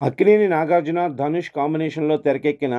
అక్కినేని నాగార్జున, ధనుష్ కాంబినేషన్‌లో తెరకెక్కిన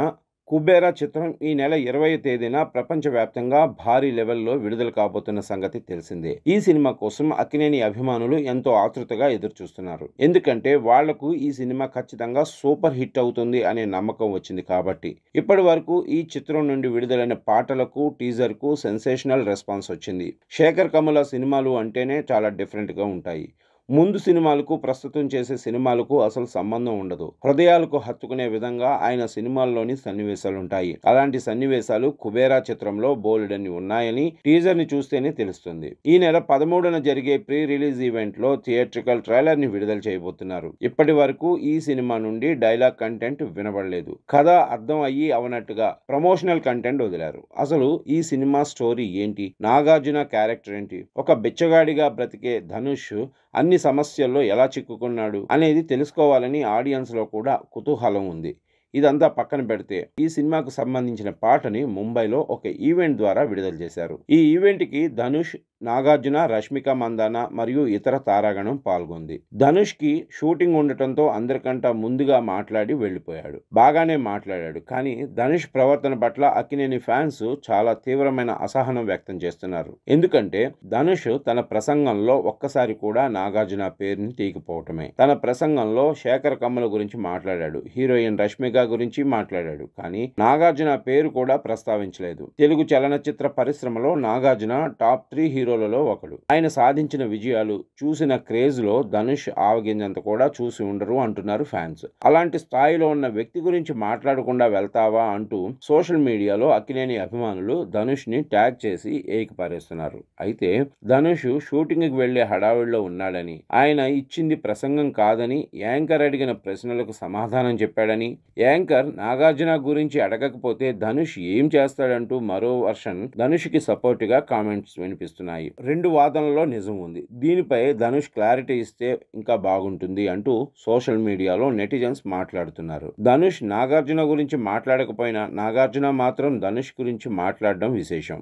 'కుబేరా' చిత్రం ఈ నెల 20వ తేదీన ప్రపంచవ్యాప్తంగా భారీ లెవెల్‌లో విడుదల కాబోతున్న సంగతి తెలిసిందే. ఈ సినిమా కోసం అక్కినేని అభిమానులు ఎంతో ఆతృతగా ఎదురుచూస్తున్నారు. ఎందుకంటే వాళ్లకు ఈ సినిమా ఖచ్చితంగా సూపర్ హిట్ అవుతుంది అనే నమ్మకం వచ్చింది కాబట్టి. ఇప్పటివరకు ఈ చిత్రం నుండి విడుదలైన పాటలకు, టీజర్‌కు సెన్సేషనల్ రెస్పాన్స్ వచ్చింది. శేఖర్ కమ్ముల సినిమాలు అంటేనే చాలా డిఫరెంట్‌గా ఉంటాయి. ముందు సినిమాలకు, ప్రస్తుతం చేసే సినిమాలకు అసలు సంబంధం ఉండదు. హృదయాలకు హత్తుకునే విధంగా ఆయన సినిమాల్లోని సన్నివేశాలుంటాయి. అలాంటి సన్నివేశాలు 'కుబేరా' చిత్రంలో బోలెడన్ని ఉన్నాయని టీజర్‌ని చూస్తేనే తెలుస్తుంది. ఈ నెల 13న జరిగే ప్రీ రిలీజ్ ఈవెంట్‌లో థియేట్రికల్ ట్రైలర్‌ని విడుదల చేయబోతున్నారు. ఇప్పటి వరకు ఈ సినిమా నుండి డైలాగ్ కంటెంట్ వినబడలేదు. కథ అర్థం అయ్యి అవనట్టుగా ప్రమోషనల్ కంటెంట్ వదిలారు. అసలు ఈ సినిమా స్టోరీ ఏంటి? నాగార్జున క్యారెక్టర్ ఏంటి? ఒక బిచ్చగాడిగా బ్రతికే ధనుష్ అన్ని సమస్యల్లో ఎలా చిక్కుకున్నాడు అనేది తెలుసుకోవాలని ఆడియన్స్‌లో కూడా కుతూహలం ఉంది. ఇదంతా పక్కన పెడితే ఈ సినిమాకు సంబంధించిన పాటని ముంబైలో ఒక ఈవెంట్ ద్వారా విడుదల చేశారు. ఈ ఈవెంట్‌కి ధనుష్, నాగార్జున, రష్మిక మందాన మరియు ఇతర తారాగణం పాల్గొంది. ధనుష్‌కి షూటింగ్ ఉండటంతో అందరికంటే ముందుగా మాట్లాడి వెళ్ళిపోయాడు. బాగానే మాట్లాడాడు. కానీ ధనుష్ ప్రవర్తన పట్ల అక్కినేని ఫ్యాన్స్ చాలా తీవ్రమైన అసహనం వ్యక్తం చేస్తున్నారు. ఎందుకంటే ధనుష్ తన ప్రసంగంలో ఒక్కసారి కూడా నాగార్జున పేరుని తీయకపోవటమే. తన ప్రసంగంలో శేఖర్ కమ్ముల గురించి మాట్లాడాడు. హీరోయిన్ రష్మిక గురించి మాట్లాడాడు. కానీ నాగార్జున పేరు కూడా ప్రస్తావించలేదు. తెలుగు చలనచిత్ర పరిశ్రమలో నాగార్జున టాప్ 3 హీరోలలో ఒకడు. ఆయన సాధించిన విజయాలు, చూసిన క్రేజ్ లో ధనుష్ ఆవగింజంత కూడా చూసి ఉండరు అంటున్నారు ఫ్యాన్స్. అలాంటి స్థాయిలో ఉన్న వ్యక్తి గురించి మాట్లాడకుండా వెళ్తావా అంటూ సోషల్ మీడియాలో అక్కినేని అభిమానులు ధనుష్ ని ట్యాగ్ చేసి ఏకిపారేస్తున్నారు. అయితే ధనుష్ షూటింగ్ కి వెళ్లే హడావిడిలో ఉన్నాడని, ఆయన ఇచ్చింది ప్రసంగం కాదని, యాంకర్ అడిగిన ప్రశ్నలకు సమాధానం చెప్పాడని, యాంకర్ నాగార్జున గురించి అడగకపోతే ధనుష్ ఏం చేస్తాడంటూ మరో వర్షన్ ధనుష్కి సపోర్టుగా కామెంట్స్ వినిపిస్తున్నాయి. రెండు వాదనల్లో నిజం ఉంది. దీనిపై ధనుష్ క్లారిటీ ఇస్తే ఇంకా బాగుంటుంది అంటూ సోషల్ మీడియాలో నెటిజన్స్ మాట్లాడుతున్నారు. ధనుష్ నాగార్జున గురించి మాట్లాడకపోయినా నాగార్జున మాత్రం ధనుష్ గురించి మాట్లాడడం విశేషం.